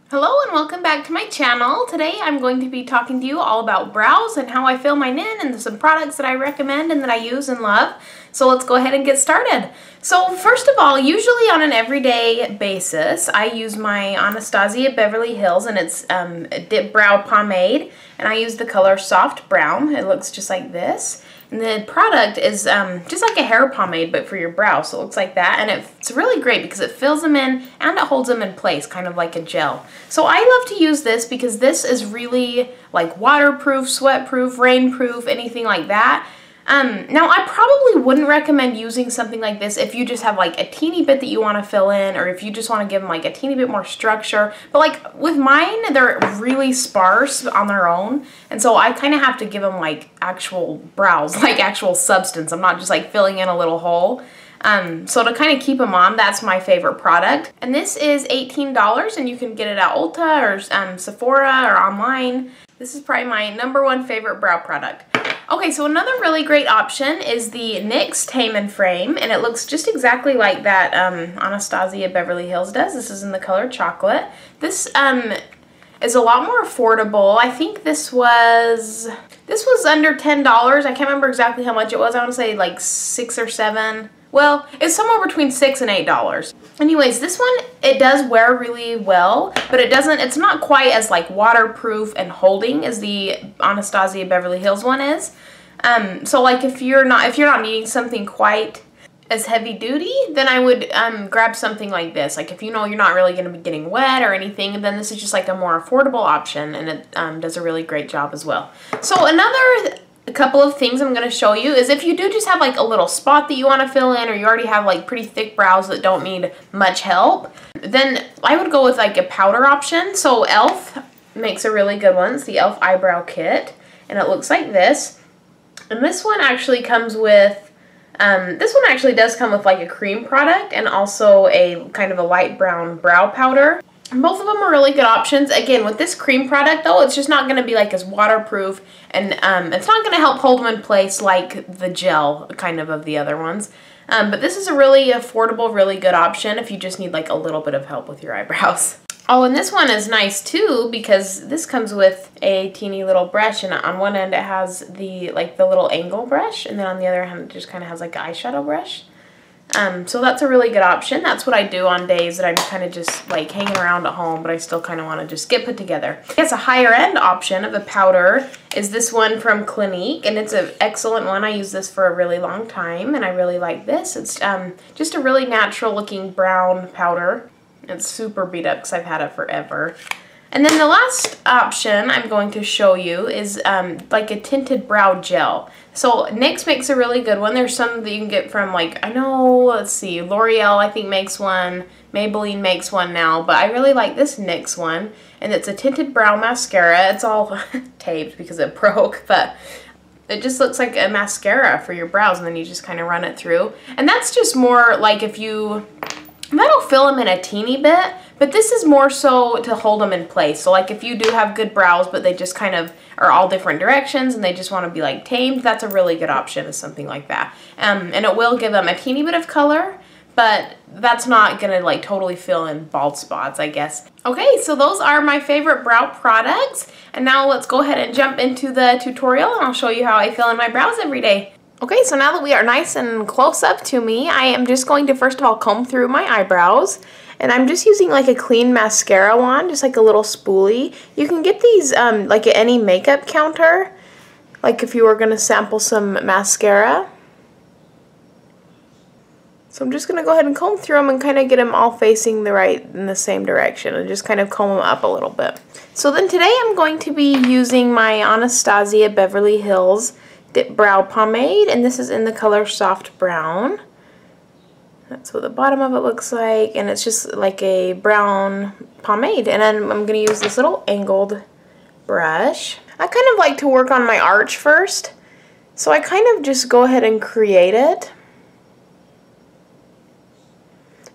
Hello and welcome back to my channel. Today I'm going to be talking to you all about brows and how I fill mine in and some products that I recommend and that I use and love. So let's go ahead and get started. So first of all, usually on an everyday basis, I use my Anastasia Beverly Hills and it's a dip brow pomade, and I use the color Soft Brown. It looks just like this. And the product is just like a hair pomade, but for your brow, so it looks like that. And it's really great because it fills them in and it holds them in place, kind of like a gel. So I love to use this because this is really like waterproof, sweatproof, rainproof, anything like that. Now I probably wouldn't recommend using something like this if you just have like a teeny bit that you want to fill in, or if you just want to give them like a teeny bit more structure. But like with mine, they're really sparse on their own, and so I kind of have to give them like actual brows, like actual substance. I'm not just like filling in a little hole. So to kind of keep them on, that's my favorite product. And this is $18, and you can get it at Ulta or Sephora or online. This is probably my #1 favorite brow product. Okay, so another really great option is the NYX Tame and Frame, and it looks just exactly like that Anastasia Beverly Hills does. This is in the color chocolate. This is a lot more affordable. I think this was under $10. I can't remember exactly how much it was. I want to say like $6 or $7. Well, it's somewhere between $6 and $8. Anyways, this one, it does wear really well, but it's not quite as like waterproof and holding as the Anastasia Beverly Hills one is. So like if you're not needing something quite as heavy duty, then I would grab something like this. Like if you know you're not really going to be getting wet or anything, then this is just like a more affordable option, and it does a really great job as well. So a couple of things I'm going to show you is if you do just have like a little spot that you want to fill in, or you already have like pretty thick brows that don't need much help, then I would go with like a powder option. So e.l.f. makes a really good one. It's the e.l.f. Eyebrow Kit, and it looks like this. And this one actually comes with, does come with like a cream product and also a kind of a light brown brow powder. Both of them are really good options. Again, with this cream product though, it's just not going to be like as waterproof, and it's not going to help hold them in place like the gel kind of the other ones. But this is a really affordable, really good option if you just need like a little bit of help with your eyebrows. Oh, and this one is nice too because this comes with a teeny little brush, and on one end it has the little angle brush, and then on the other hand it just kind of has like an eyeshadow brush. So that's a really good option. That's what I do on days that I'm kind of just like hanging around at home, but I still kind of want to just get put together. I guess a higher end option of a powder is this one from Clinique, and it's an excellent one. I use this for a really long time, and I really like this. It's just a really natural looking brown powder. It's super beat up because I've had it forever. And then the last option I'm going to show you is like a tinted brow gel. So NYX makes a really good one. There's some that you can get from like, let's see, L'Oreal I think makes one, Maybelline makes one now, but I really like this NYX one, and it's a tinted brow mascara. It's all taped because it broke, but it just looks like a mascara for your brows, and then you just kind of run it through. And that's just more like that'll fill them in a teeny bit, but this is more so to hold them in place. So like if you do have good brows, but they just kind of are all different directions and they just want to be like tamed, that's a really good option, is something like that. And it will give them a teeny bit of color, but that's not gonna like totally fill in bald spots, I guess. Okay, so those are my favorite brow products, and now let's go ahead and jump into the tutorial, and I'll show you how I fill in my brows every day. Okay, so now that we are nice and close up to me, I am just going to first of all comb through my eyebrows. And I'm just using like a clean mascara wand, just like a little spoolie. You can get these like at any makeup counter, like if you were going to sample some mascara. So I'm just going to go ahead and comb through them and kind of get them all facing in the same direction, and just kind of comb them up a little bit. So then today I'm going to be using my Anastasia Beverly Hills Dip Brow Pomade, and this is in the color Soft Brown. That's what the bottom of it looks like, and it's just like a brown pomade. And then I'm going to use this little angled brush. I kind of like to work on my arch first, so I kind of just go ahead and create it.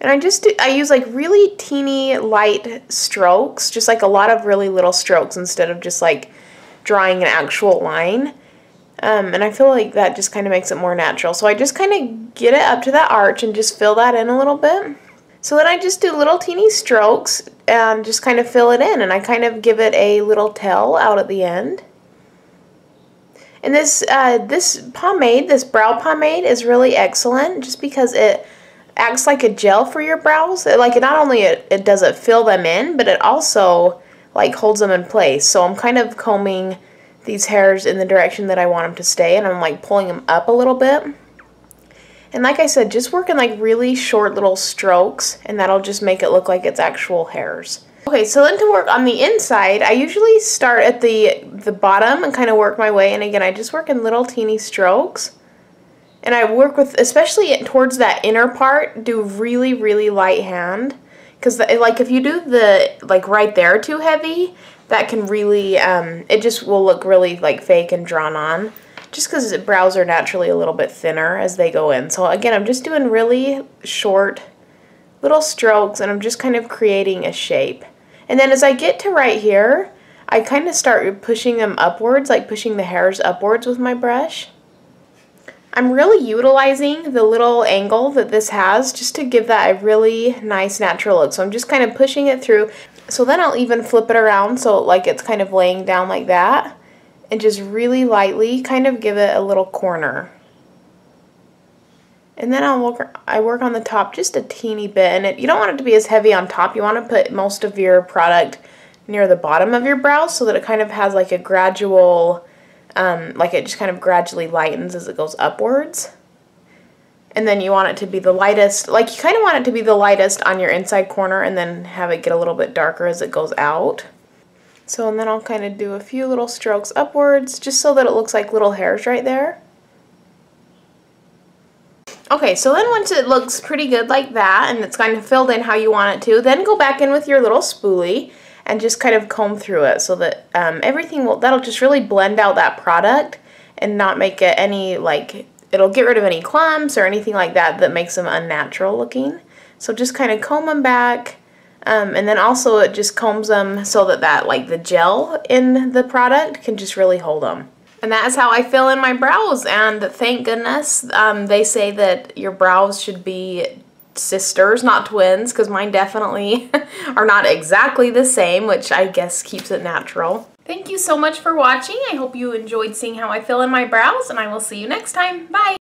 And I use like really teeny light strokes, just like a lot of really little strokes instead of just like drawing an actual line. And I feel like that just kind of makes it more natural. So I just kind of get it up to that arch and just fill that in a little bit. So then I just do little teeny strokes and just kind of fill it in, and I kind of give it a little tail out at the end. And this pomade, this brow pomade, is really excellent just because it acts like a gel for your brows. Like, not only it does it fill them in, but it also like holds them in place. So I'm kind of combing these hairs in the direction that I want them to stay, and I'm like pulling them up a little bit. And like I said, just work in like really short little strokes, and that'll just make it look like it's actual hairs. Okay, so then to work on the inside, I usually start at the bottom and kind of work my way, and again, I just work in little teeny strokes. And I work with, especially towards that inner part, do really, really light hand. Because like if you do the, like right there too heavy, that can really, it just will look really like fake and drawn on. Just because brows are naturally a little bit thinner as they go in. So again, I'm just doing really short little strokes, and I'm just kind of creating a shape. And then as I get to right here, I kind of start pushing them upwards, like pushing the hairs upwards with my brush. I'm really utilizing the little angle that this has just to give that a really nice natural look. So I'm just kind of pushing it through. So then I'll even flip it around so like it's kind of laying down like that, and just really lightly kind of give it a little corner. And then I work on the top just a teeny bit, and you don't want it to be as heavy on top. You want to put most of your product near the bottom of your brows so that it kind of has like a gradual, like it just kind of gradually lightens as it goes upwards. And then you want it to be the lightest, like you kind of want it to be the lightest on your inside corner, and then have it get a little bit darker as it goes out. So, and then I'll kind of do a few little strokes upwards just so that it looks like little hairs right there. Okay, so then once it looks pretty good like that, and it's kind of filled in how you want it to, then go back in with your little spoolie and just kind of comb through it so that everything will, that'll just really blend out that product and not make it any, like, it'll get rid of any clumps or anything like that that makes them unnatural looking. So just kind of comb them back, and then also it just combs them so that like the gel in the product can just really hold them. And that is how I fill in my brows, and thank goodness they say that your brows should be sisters, not twins, because mine definitely are not exactly the same, which I guess keeps it natural. Thank you so much for watching. I hope you enjoyed seeing how I fill in my brows, and I will see you next time. Bye!